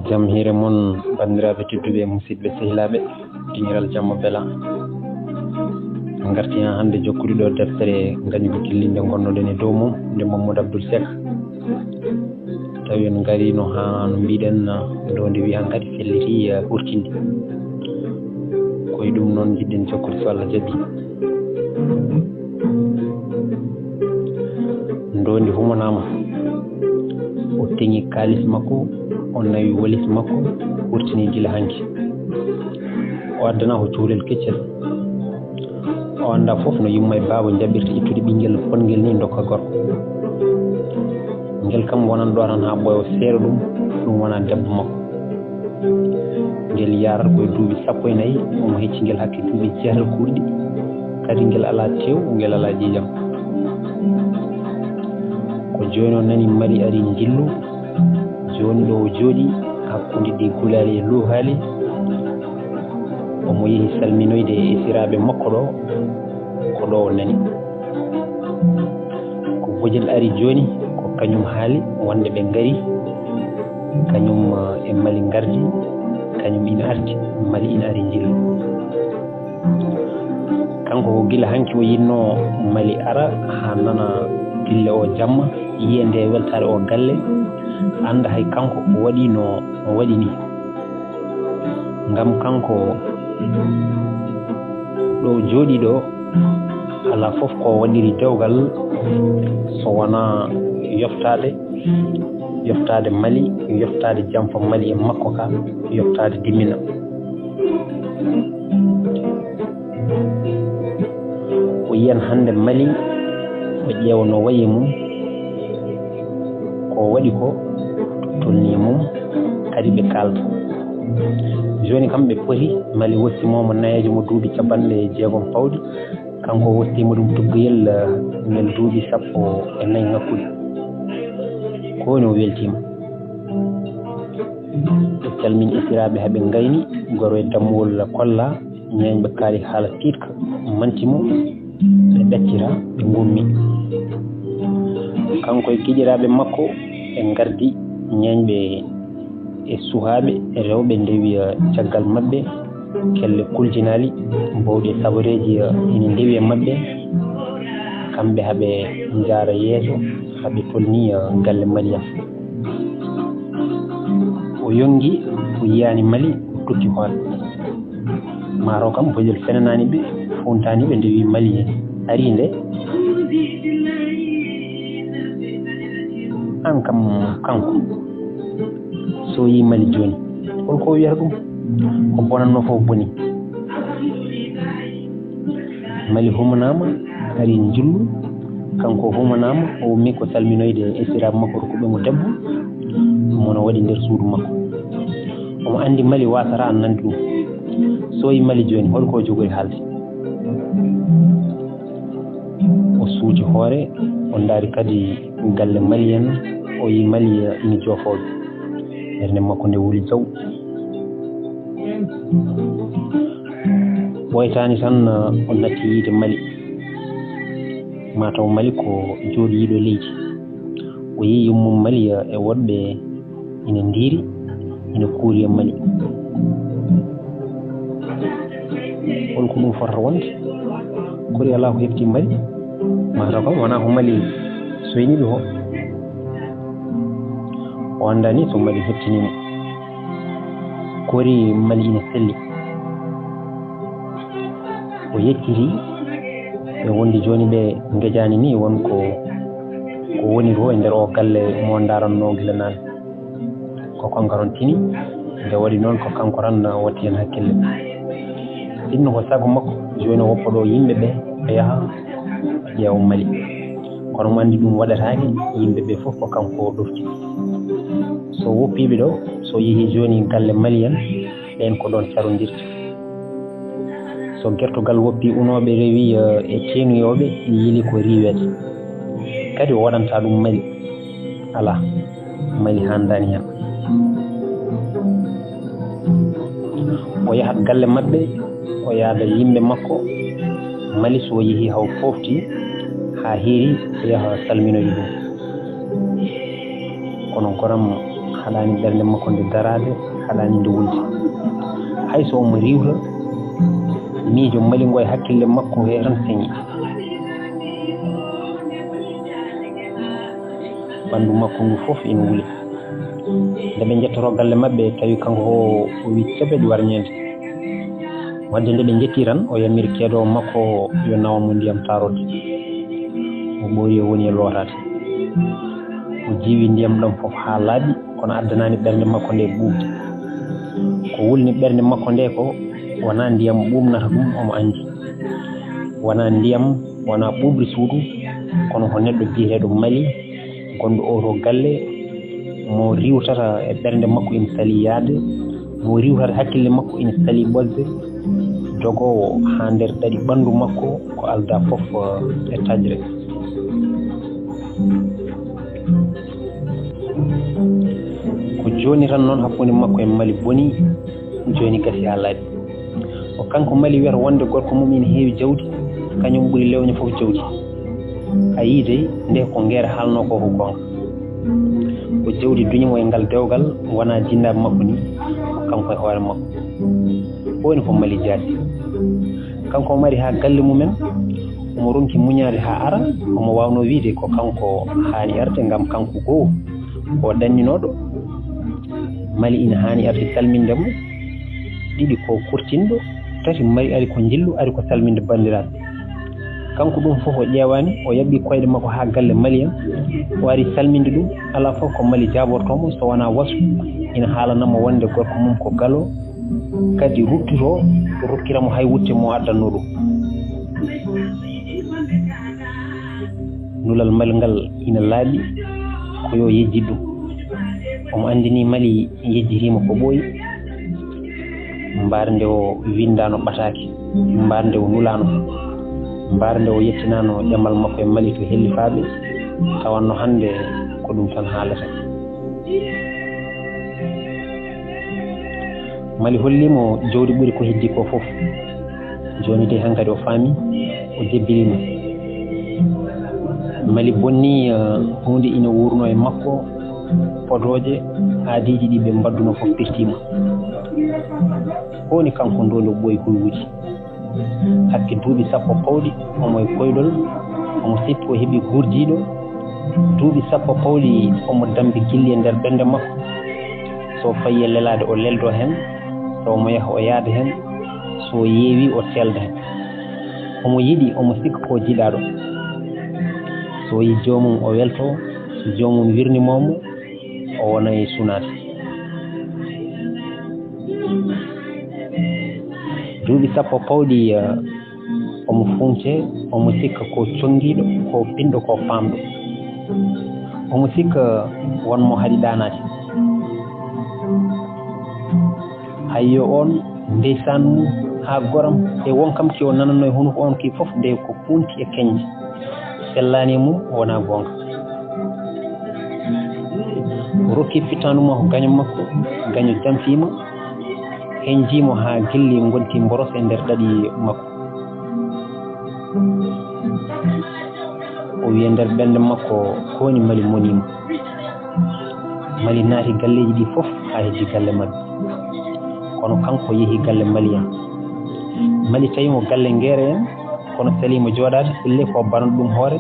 jam hiire mon bandiraɓe tedduɓe e musidɓe sehilaɓe diniral jamma beela garti hen hande jokkude ɗo deftere gañugo dillinde gonnoɗen e dow mum nde Mamadou Abdoul Seck tawi en garino ha no mbiɗen ɗo nde wiya kadi felliti ɓurtinde koye ɗum noon jiɗɗen jokkude so Allah jaaɓi. Ndondi humanama o teŋi kalis makko o nawi walis makko ɓurtini gila hanki o addana ko cuhlel keccel o anda foof no yumma e baaba jaɓirta ittude ɓinguel pongel ni dokka gorko ngel kam wonan ɗo tan ha ɓooya o seeɗa ɗum wona debbo makko ngel yarata koye duuɓi 14 omo hecci ngel hakke duuɓi 6 kurɗi kadi ngel ala tew ngel ala jijam ko joni o nani mari ari jillu joni ɗo o jooɗi hakkude ɗi gulali e luhali omo yeehi salminoyde e siraɓe makko ɗo ko ɗo o nani ko bojel ari joni ko kañum haali wonde ɓe ngari kañum e mali gardi kañum ina arti mali ina ari jillu kanko ko gila hanki o yinno mali ara ha nana dille o jamma yiyende weltare o galle anda hay kanko o waɗi no waɗi ni ngam kanko ɗo jooɗi ɗo ala fof ko waɗiri dewgal so wona yoftade mali yoftade jamfa mali e makko ka yoftade dimmina o yiyan hande mali o ƴeewa no wayi mum ko waɗi ko tolni mum kadi ɓe kalta joni kam ɓe poti mali wossimomo nayejo mo duuɓi 60 pawɗi kanko wottima ɗum tuggoyel ngel duuɓi 14 ngakkude ko woni o weltima ɓe calmini isiraɓe haaɓe gayni goro e dammuwol kolla ñañɓe kaali haala tiitka mantimo ɓe ɓeccira ɓe gummi kanko e giƴiraɓe makko ɓe gardi ñañɓe e suhaɓe e rewɓe ndewi caggal mabɓe kelle kuljinali mbawɗi sabareji ina ndewi e mabɓe kamɓe haaɓe jaara yeeso haaɓe tolni galle maliyam o yongi o yiyani mali o tukki hoore mataw kam bojel fenanani ɓe funtani ɓe ndewi mali ari nde an kam kanko so yi mali joni holko wiyata ɗum ko bonanno fof boni mali humanama ari jillu kanko humanama o ummi ko salminoyde e siraɓe makko ko ɓe mo debbo mono waɗi nder suudu makko omo andi mali wasata an nandi ɗum so yi mali joni holko jogori haalde o suuji hoore o daari kadi galle mali en o yi mali ina joofoɓe ɓernde makko nde wuli jaw ɓoytani tan o natti yiide mali mataw mali ko jooɗi yiiɗo leydi o yi yummum mali e woɗɓe ina ndiiri ina kuuri e mali holko ɗum fotata wonde kori ala ko hefti mali mataw kam wona ko mali soyniɓe ho o andani so mali heptinimo kori mali ina selli o yettiri ɓe wondi joni ɓe gejani ni wonko ko woni to e nder o galle mo daranno gila nane ko kanko ron tini nde waɗi noon ko kanko tan watti hen hakkille ɗinno ko sago makko joni o woppa ɗo yimɓeɓe ɓe yaaha ƴeewa mali kono mo andi ɗum waɗatake yimɓeɓe foof ko kanko ɗofti so woppiɓe ɗo so yeehi joni galle maliyen ɓen ko ɗon carodirta so gertogal woppi unoɓe rewi e ceenoyoɓe yiili ko riwede kadi o waɗanta ɗum mali ala mali handani hen o yahat galle mabɓe o yaada yimɓe makko mali so yeehi haw fofti ha heeri o yaha salminoyde ɗum kono goram haɗani ɓernde makko nde darade haɗani nde wulde hayso omo riwta miijo Mali ngo e hakkille makko wiya tan señi ɓanndu makko ngu fof ina wuli nde ɓe jettoro galle maɓɓe tawi kanko o wi ceɓeɗi warñede wadde nde ɓe jetti tan o yamiri keedowo makko yo nawamo ndiyam tarode o ɓoori o woni e lootade o jiiwi ndiyam ɗam fof haa laaɓi kono addanani ɓernde makko nde ɓuuɓde ko wulni ɓernde makko nde ko wona ndiyam ɓuumnata ɗum omo anndi wona ndiyam wona ɓuuɓri suudu kono ko neɗɗo biyeteeɗo Mali gonɗo oto galle mo riwtata e ɓernde makko ina sali yaade mo riwtata hakkille makko ina sali ɓosde jogowo haa nder ɗaɗi ɓanndu makko ko alda fof e tajre ko jooni tan noon hakkunde makko e Mali boni jooni gasi haa laaɓi o kanko Mali wiyata wonde gorko mum ina heewi jawdi kañum ɓuri lewñe fof jawdi a yii dey nde ko ngeere haalno ko ko gonga ko jawdi duñimo e ngal dewgal wona jinnaaɓe makko ni ko kanko e hoore makko woni ko Mali jaati kanko o mari haa galle mumen omo ronki muñaade haa ara omo waawno wiide ko kanko haani arde ngam kanko goo ko danninooɗo Mali ina haani arde salmindemo ɗiɗi ko kurtinɗo tati Mali ari ko jillu ari ko salminde banndiraaɓe kanko ɗum fof o ƴeewaani o yaɓɓii koyɗe makko haa galle Mali en o ari salminde ɗum alaa fof ko Mali jaabortoomo so wonaa wasu ina haalanamo wonde gorko mum ko galoo kadi ruttotoo rokkiramo hay wutte mo addanno ɗum nulal Mali ngal ina laaɓi ko yo yejjid ɗum omo anndini Mali yejjitiima ko ɓooyi mbaar nde o windaano ɓataake mbaar nde o nulaano mbaar nde o yettinaano ƴamal makko e Mali to hellifaaɓe tawanno hannde ko ɗum tan haalata Mali hollimo jawdi ɓuri ko heddi ko fof jooni de hankadi o faami o jebbirima Mali bonni hunde ina wurno e makko podooje aadiji ɗi ɓe mbadduno fof pirtima woni kanko ndolo ɓooyi hulwuji hakke duuɓi sappo pawɗi omo e koyɗol omo sippi o heɓi gurdiiɗo duuɓi sappo pawɗi omo dambi gilli e nder ɓernde makko so fayi e lelaade o leldo heen so omo yaha o yaada heen so yeewi o selda heen omo yiɗi omo sikka ko jiɗaaɗo so yi joomum o welto so joomum wirnimoomo o wona e sunaade duuɓi sappo pawɗi omo funte omo sikka ko conngiiɗo ko pinɗo ko faamɗo omo sikka wonmo haɗi ɗaanaade hayyo on ndeysan mum haa goram e won kam ki o nananno e hunuko on ki fof nde ko funti e keñje sellaani e mum wonaa goonga o rokki fittandu makko gaño makko gaño jamfiima henjiimo haa gilli ngonti mboros e nder ɗaɗi makko o wiya nder ɓernde makko ko woni Mali moniima Mali naati galleeji ɗi fof haa heddi galle maɓɓe kono kanko yehi galle Mali en Mali tawimo galle ngeere en kono salimo jooɗaade elle ko banno ɗum hoore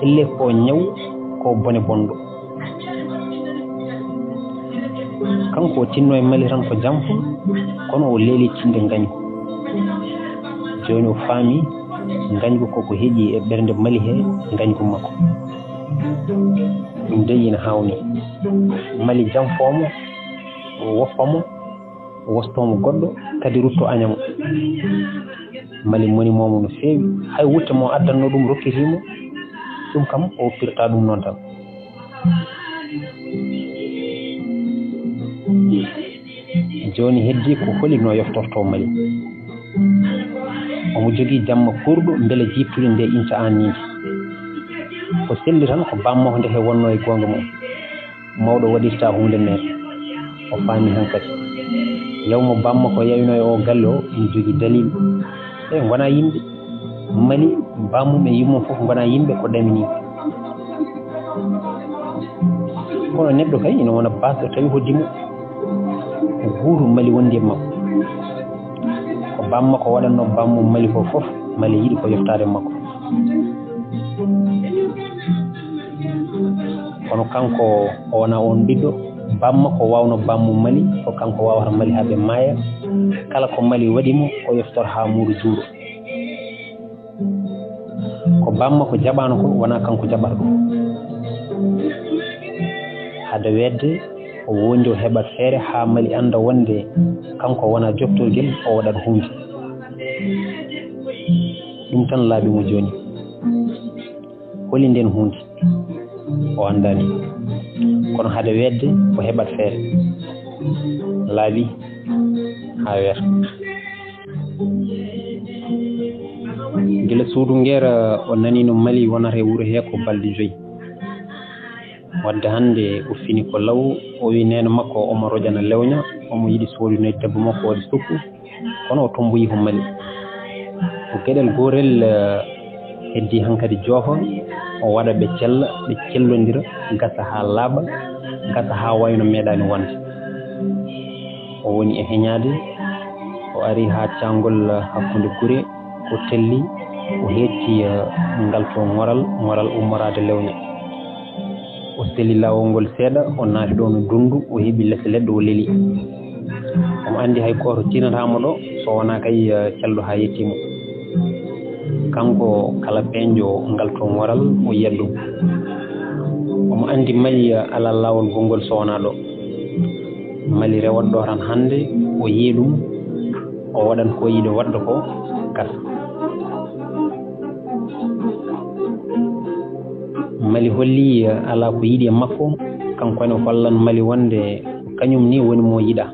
elle ko ñaw ko bone bonɗo kanko o tinno e Mali tan ko jamfu kono o leeli tinde ngañgu jooni o faami ngañgu koko heƴi e ɓernde Mali he ngañgu makko ɗum dey ina hawni Mali jamfoomo woppamo wostomo goɗɗo kadi rutto añamo Mali monimomo no feewi hay wutte mo addanno ɗum rokkitimo ɗum kam o firta ɗum noon tan joni heddi ko holino yoftorto Mali omo jogii jamma kurɗo beele jiptude nde inta annide ko selli tan ko bammo nde he wonno e gonga mum mawɗo waɗirta hunde mere o faami hankadi yawmo bammo ko yawino e o galle o ina jogii dalil e wona yimɓe Mali bammum e yummum fof wona yimɓe ko ɗamini kono neɗɗo kay ina wona basɗo tawi hoddimo guuru mali wondi e makko ko bamma ko waɗanno bammo mali ko fof mali yiɗi ko yoftade makko kono kanko o wona on ɓiɗɗo bamma ko wawno bammo mali ko kanko wawata mali haɓe maaya kala ko mali waɗimo o yoftor ha muuru juuɗo ko bamma ko jaɓano ko wona kanko jaɓata ɗum hade wedde o wondi o heɓat feere ha mali anda wonde kanko wona joftorguel o waɗat hunde ɗum tan laaɓimo joni holi nden hunde o andani kono hade wedde o heɓat feere laaɓi ha weeta gila suudu ngera o nani no mali wonata e wuuro he ko balɗe 5 wadde hande o fini ko law o wi neno makko omo rojana lewña omo yiɗi soodinoyde debbo makko waɗi sukku kono o tomboyi ko mali ko gueɗel gorel heddi hankadi joofa o waɗa ɓe cella ɓe cellodira gasa ha laaɓa gasa ha wayno meeɗani wonde o woni e heñade o ari ha cangol hakkude gure o telli o hetti ngal to ngoral ummorade lewña o seli lawol ngol seeɗa o naati ɗo no dundu o heeɓi lese leɗɗe o leeli omo andi hay goto tinatamo ɗo so wona kay callo ha yettima kanko kala peñjo ngal to ngoral o yiyat ɗum omo andi mali ala lawol gongol so wona ɗo mali rewat ɗo tan hande o yii ɗum o waɗan ko yiɗi wadda ko gasa mali holli ala ko yiɗi e makko kanko ne hollan mali wonde kañum ni woni mo yiɗa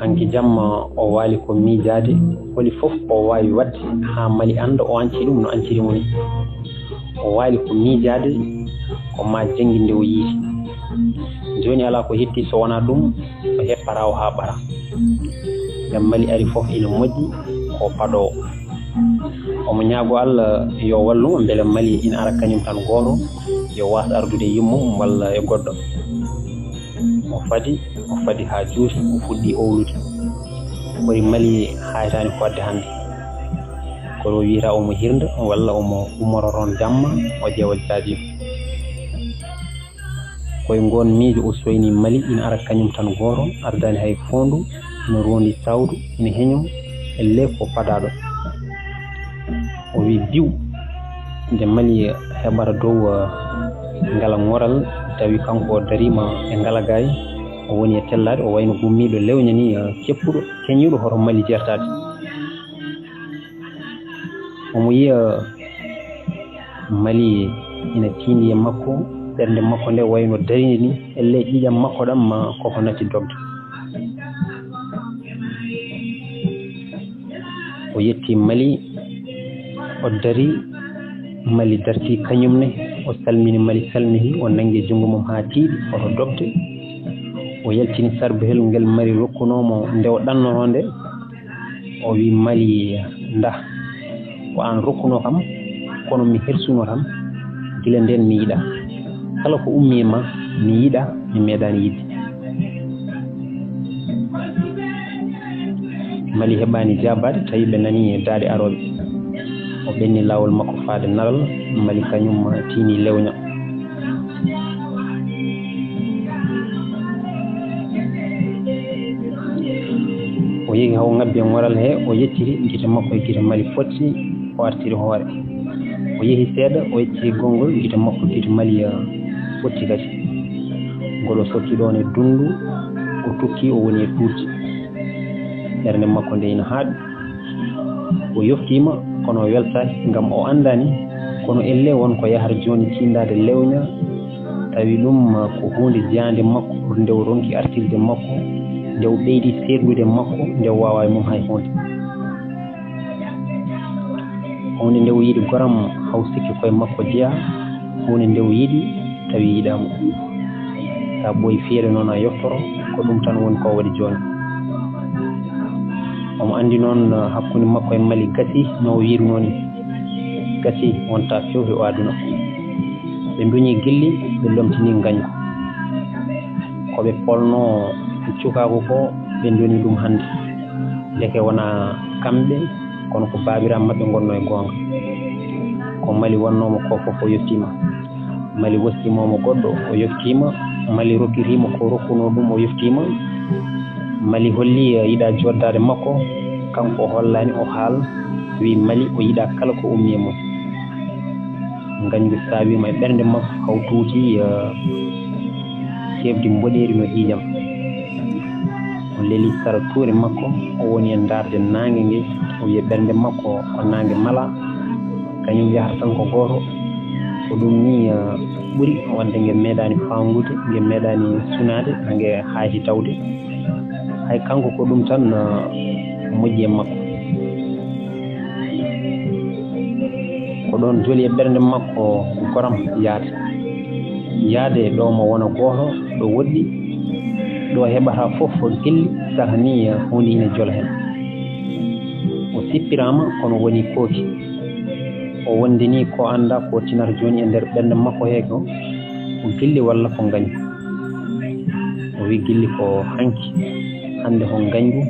hanki jamma o waali ko miijade holi fof o wawi wadde ha mali anda o anci ɗum no ancirimo ni o waali ko miijade ko ma jengi nde o yiiti joni ala ko hetti so wona ɗum o heɓɓata o ha ɓara ngam mali ari fof ina moƴƴi ko paɗowo omo ñaago Allah yo wallumo beele mali ina ara kañum tan goto yo was ardude yimmum walla e goɗɗo o fadi ha juuti o fuɗɗi owlude koye mali haytani fodde hande kono wiyata omo hirda walla omo ummoroton jamma o ƴeewa jaadi koye ngon miijo o soyni mali ina ara kañum tan goto ardani hay fondu ina rondi sawdu ina heño e le ko fadaɗo o wi biw nde mali heɓata dow ngala ngoral tawi kanko o darima e ngalagay o woni e tellade o wayno gummiɗo lewña ni ceppuɗo keñiɗo hoto mali jertade omo yiya mali ina tindi e makko ɓernde makko nde wayno darinde ni elle ƴiƴam makko ɗam koko natti dogde o yetti mali o dari mali darti kañum ne o salmini mali salmini o nangi jungo mum ha tiiɗi oto dogde o yaltini sarbehel ngel mali rokkunomo nde o ɗannoto nde o wi mali nda ko an rokkuno kam kono mi hersuno tan gila nden mi yiɗa kala ko ummi ma mi yiɗa mi meeɗani yidde mali heɓani jabade tawi ɓe nani daade aroɓe o ɓenni lawol makko faade naral mali kañum tini lewña o yehi haw ngabbi e ngoral he o yettiri gite makko e gite mali fotti o artiri hoore o yehi seeɗa o yettiri gongol gite makko gite mali fotti kadi ngol o sotti ɗon e dundu o tukki o woni e tuuti ɓernde makko nde ina haaɗi o yoftima kono o weltaki ngam o andani kono elle wonko yahata joni tindade lewña tawi ɗum ko hunde jeyande makko nde o ronki artirde makko nde o ɓeydi seeɗude makko nde o wawa e mum hay hunde hunde nde o yiɗi goram haw sikki koye makko jeeya hunde nde o yiɗi tawi yiɗamo sa ɓooyi feere noon a yoftoro ko ɗum tan woni ko waɗi joni omo andi noon hakkude makko e mali gasi no o wirno ni gasi wonta fewde o aduna ɓe duñi gilli ɓe lomtini ngañgu ko ɓe polno cukaako ko ɓe doni ɗum hannde ndeke wona kamɓe kono ko baabiram maɓɓe gonno e goonga ko mali wonnomo ko fof o yettima mali wostimomo goɗɗo o yettima mali rokkirimo ko rokkuno ɗum o yettima mali holli yiɗa joddade makko kanko o hollani o haal wi mali o yiɗa kala ko ummi e mum ngañgu sawima e ɓernde makko haw tuuti ceebdi mboɗeeri no ƴiiƴam o leeli sara tuure makko o woni e darde naange nge o wiya ɓernde makko o naange mala kañum yahata tan ko gooto ko ɗum ni ɓuri wonde nge meeɗani faangude nge meeɗani sunade nge haati tawde hay kanko ko ɗum tan moƴƴi e makko ko ɗon joli e ɓernde makko goram yaade ɗo mo wona gooto ɗo woɗɗi ɗo heɓata fof gelli saka ni hunde ine jola hen o sippirama kono woni kooki o wondini ko anda ko tinata joni e nder ɓernde makko heeko ko gilli walla ko ngañgu o wi gilli ko hanki hande ko ngañgu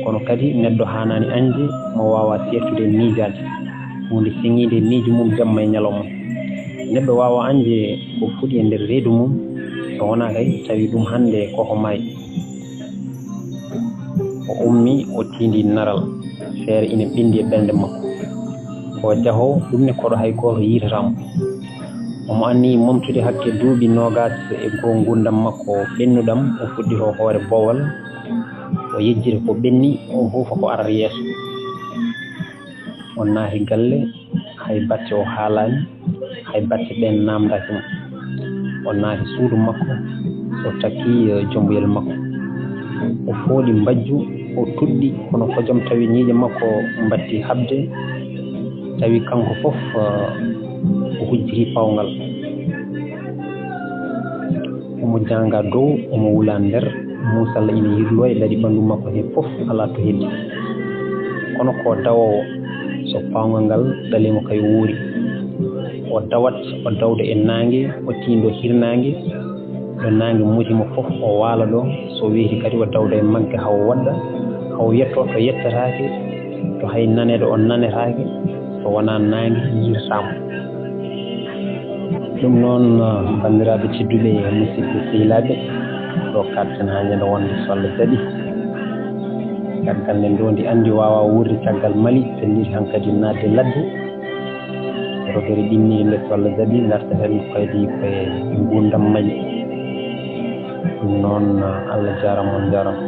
kono kadi neɗɗo hanani anje mo wawa sertude miijade hunde siŋide miiji mum jamma e ñalawma neɗɗo wawa anje ko fuɗi e nder reedu mum so wona kay tawi ɗum hande koko maayi o ummi o tindi naral feere ina ɓindi e ɓernde makko ko jahowo ɗum ne koɗo hay goto yitatamo omo anni momtude hakke duuɓi 20 e goo gurdam makko ɓennuɗam o fuɗɗito hoore bowal o yejjita ko ɓenni o huufa ko arata yeeso o naati galle hay batte o haalani hay batte ɓen namdaki mo o naati suudu makko o takki jombuyel makko o fooɗi mbajju o tuɗɗi kono kojam tawi ñiiƴe makko mbatti habde tawi kanko fof o hujjiti pawgal omo janga dow omo wula nder musalla ina yirlo e laaɗi ɓanndu makko he fof ala to heddi kono ko dawowo so pawgal ngal ɗalimo kay wuuri o dawat o dawda e naange o tiindo hirnaange ɗo naange mutimo fof o waala ɗo so weeti kadi o dawda e magge haw waɗɗa haw yetto to yettataake to hay nanede o nanetaake so wona naange yirtamo ɗum noon bandiraɓe tedduɓe musidɓe sehilaɓe ɗo karten ha ñande wonde so Allah jaɓi caggal nde ndondi andi wawa wurde caggal mali pelliti han kadi nadde ladde rogere ɗinnide nde so Allah jaɓi darta hen kaydi koye gurdam mali ɗum noon Allah jarama on jarama